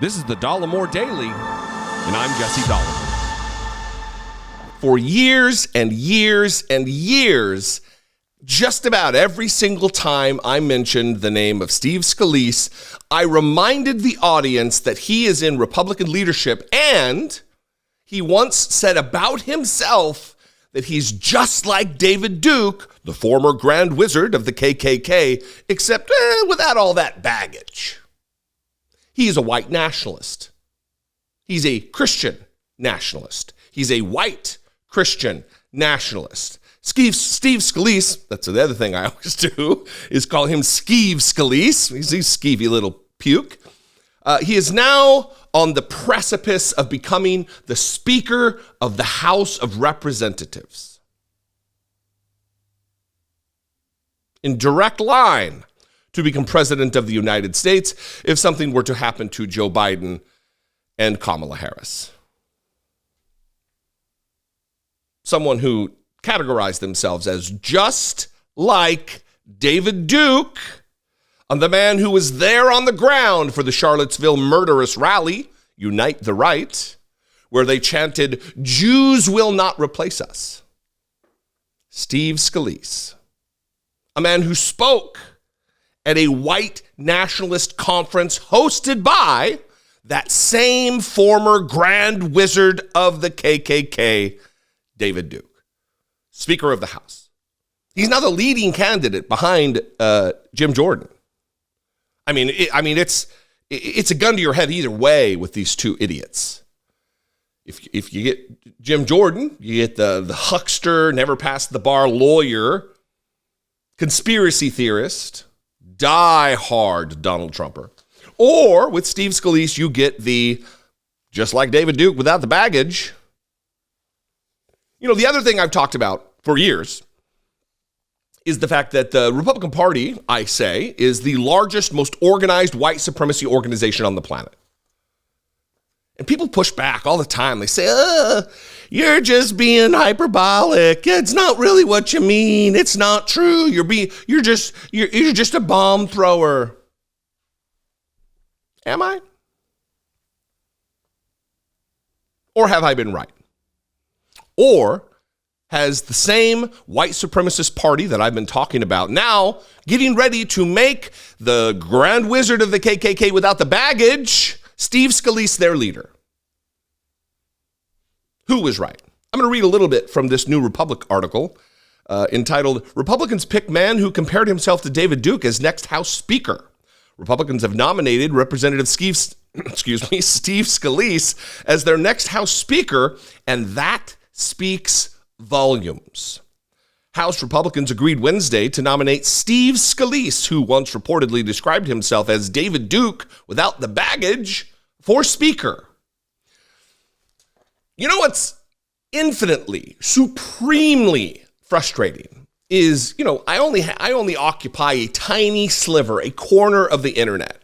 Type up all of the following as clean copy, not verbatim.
This is the Dollemore Daily, and I'm Jesse Dollemore. For years and years and years, just about every single time I mentioned the name of Steve Scalise, I reminded the audience that he is in Republican leadership, and he once said about himself that he's just like David Duke, the former Grand Wizard of the KKK, except without all that baggage. He's a white nationalist. He's a Christian nationalist. He's a white Christian nationalist. Steve Scalise, that's the other thing I always do, is call him Steve Scalise. He's a skeevy little puke. He is now on the precipice of becoming the Speaker of the House of Representatives. In direct line to become President of the United States if something were to happen to Joe Biden and Kamala Harris. Someone who categorized themselves as just like David Duke, the man who was there on the ground for the Charlottesville murderous rally, Unite the Right, where they chanted, "Jews will not replace us." Steve Scalise, a man who spoke at a white nationalist conference hosted by that same former Grand Wizard of the KKK, David Duke, Speaker of the House. He's now the leading candidate behind Jim Jordan. It's a gun to your head either way with these two idiots. If you get Jim Jordan, you get the huckster, never passed the bar lawyer, conspiracy theorist, die-hard Donald Trumper. Or with Steve Scalise, you get the just like David Duke without the baggage. You know, the other thing I've talked about for years is the fact that the Republican Party, I say, is the largest, most organized white supremacy organization on the planet. And people push back all the time. They say, you're just being hyperbolic. It's not really what you mean. It's not true. You're just a bomb thrower. Am I? Or have I been right? Or has the same white supremacist party that I've been talking about now getting ready to make the Grand Wizard of the KKK without the baggage, Steve Scalise, their leader? Who was right? I'm going to read a little bit from this New Republic article entitled, "Republicans Pick Man Who Compared Himself to David Duke as Next House Speaker. Republicans have nominated Representative Steve Scalise as their next House Speaker, and that speaks volumes." House Republicans agreed Wednesday to nominate Steve Scalise, who once reportedly described himself as David Duke without the baggage, for Speaker. You know what's infinitely, supremely frustrating is, I only occupy a tiny sliver, a corner of the internet.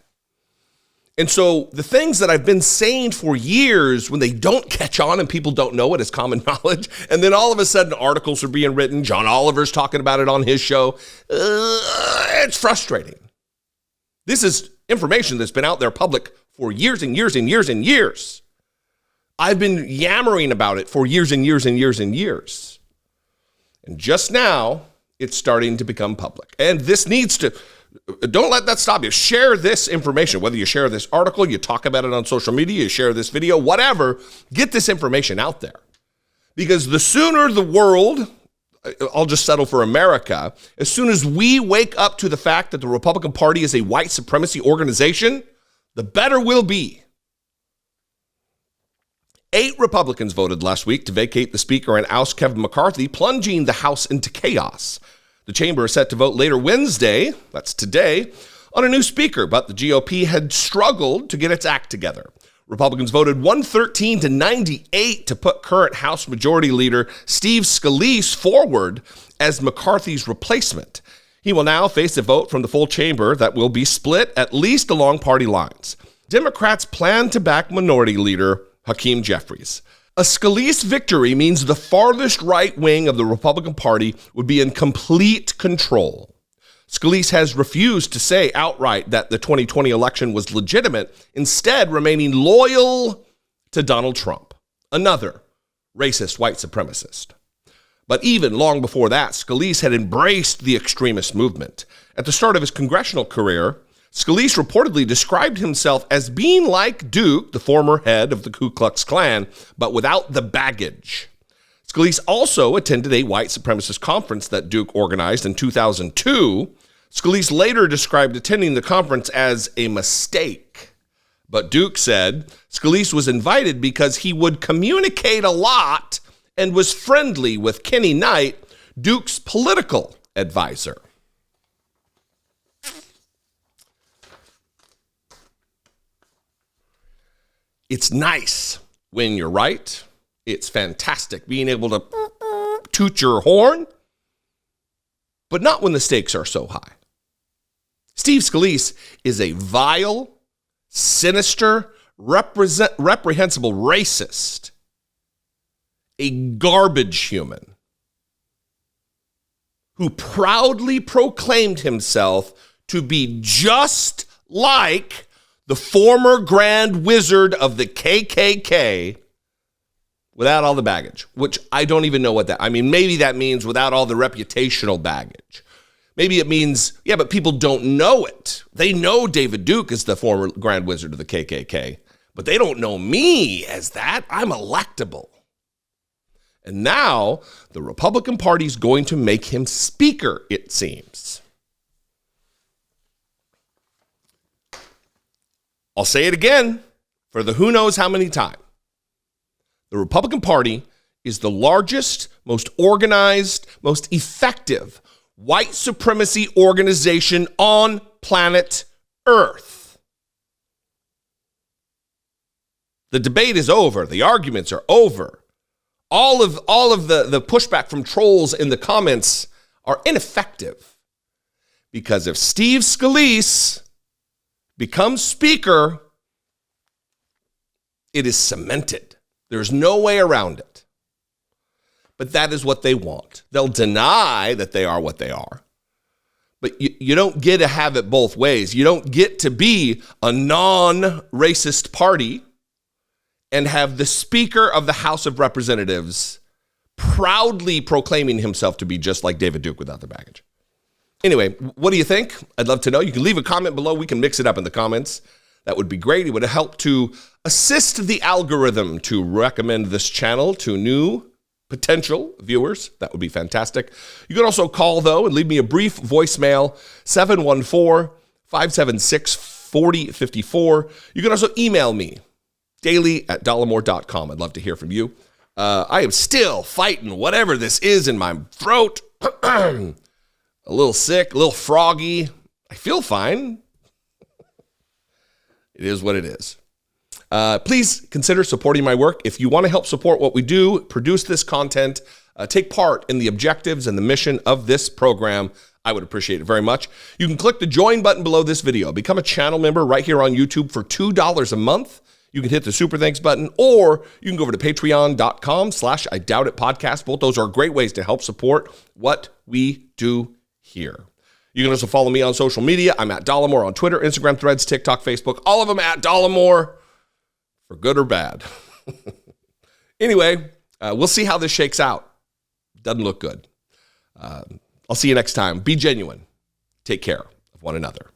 And so the things that I've been saying for years, when they don't catch on and people don't know it as common knowledge, and then all of a sudden articles are being written, John Oliver's talking about it on his show, it's frustrating. This is information that's been out there public for years and years and years and years. I've been yammering about it for years and years and years and years. And just now, it's starting to become public. And this needs to, don't let that stop you. Share this information, whether you share this article, you talk about it on social media, you share this video, whatever, get this information out there. Because the sooner the world, I'll just settle for America, as soon as we wake up to the fact that the Republican Party is a white supremacy organization, the better we'll be. 8 Republicans voted last week to vacate the Speaker and oust Kevin McCarthy, plunging the House into chaos. The chamber is set to vote later Wednesday, that's today, on a new Speaker, but the GOP had struggled to get its act together. Republicans voted 113 to 98 to put current House Majority Leader Steve Scalise forward as McCarthy's replacement. He will now face a vote from the full chamber that will be split at least along party lines. Democrats plan to back Minority Leader Hakeem Jeffries. A Scalise victory means the farthest right wing of the Republican Party would be in complete control. Scalise has refused to say outright that the 2020 election was legitimate, instead remaining loyal to Donald Trump, another racist white supremacist. But even long before that, Scalise had embraced the extremist movement. At the start of his congressional career, Scalise reportedly described himself as being like Duke, the former head of the Ku Klux Klan, but without the baggage. Scalise also attended a white supremacist conference that Duke organized in 2002. Scalise later described attending the conference as a mistake. But Duke said Scalise was invited because he would communicate a lot and was friendly with Kenny Knight, Duke's political advisor. It's nice when you're right. It's fantastic being able to toot your horn, but not when the stakes are so high. Steve Scalise is a vile, sinister, reprehensible racist, a garbage human who proudly proclaimed himself to be just like the former Grand Wizard of the KKK without all the baggage, which I don't even know what that, I mean, maybe that means without all the reputational baggage. Maybe it means, yeah, but people don't know it. They know David Duke is the former Grand Wizard of the KKK, but they don't know me as that. I'm electable. And now the Republican Party is going to make him speaker, it seems. I'll say it again for the who knows how many time. The Republican Party is the largest, most organized, most effective white supremacy organization on planet Earth. The debate is over. The arguments are over. All of the pushback from trolls in the comments are ineffective. Because if Steve Scalise becomes speaker, it is cemented. There's no way around it. But that is what they want. They'll deny that they are what they are. But you don't get to have it both ways. You don't get to be a non-racist party and have the Speaker of the House of Representatives proudly proclaiming himself to be just like David Duke without the baggage. Anyway, what do you think? I'd love to know. You can leave a comment below. We can mix it up in the comments. That would be great. It would help to assist the algorithm to recommend this channel to new potential viewers. That would be fantastic. You can also call, though, and leave me a brief voicemail, 714-576-4054. You can also email me, daily@dollemore.com. I'd love to hear from you. I am still fighting whatever this is in my throat. A little sick, a little froggy. I feel fine. It is what it is. Please consider supporting my work. If you want to help support what we do, produce this content, take part in the objectives and the mission of this program, I would appreciate it very much. You can click the join button below this video. Become a channel member right here on YouTube for $2 a month. You can hit the super thanks button, or you can go over to patreon.com/IDoubtItPodcast. Both those are great ways to help support what we do here. You can also follow me on social media. I'm at Dollemore on Twitter, Instagram, Threads, TikTok, Facebook, all of them at Dollemore, for good or bad. Anyway, we'll see how this shakes out. Doesn't look good. I'll see you next time. Be genuine. Take care of one another.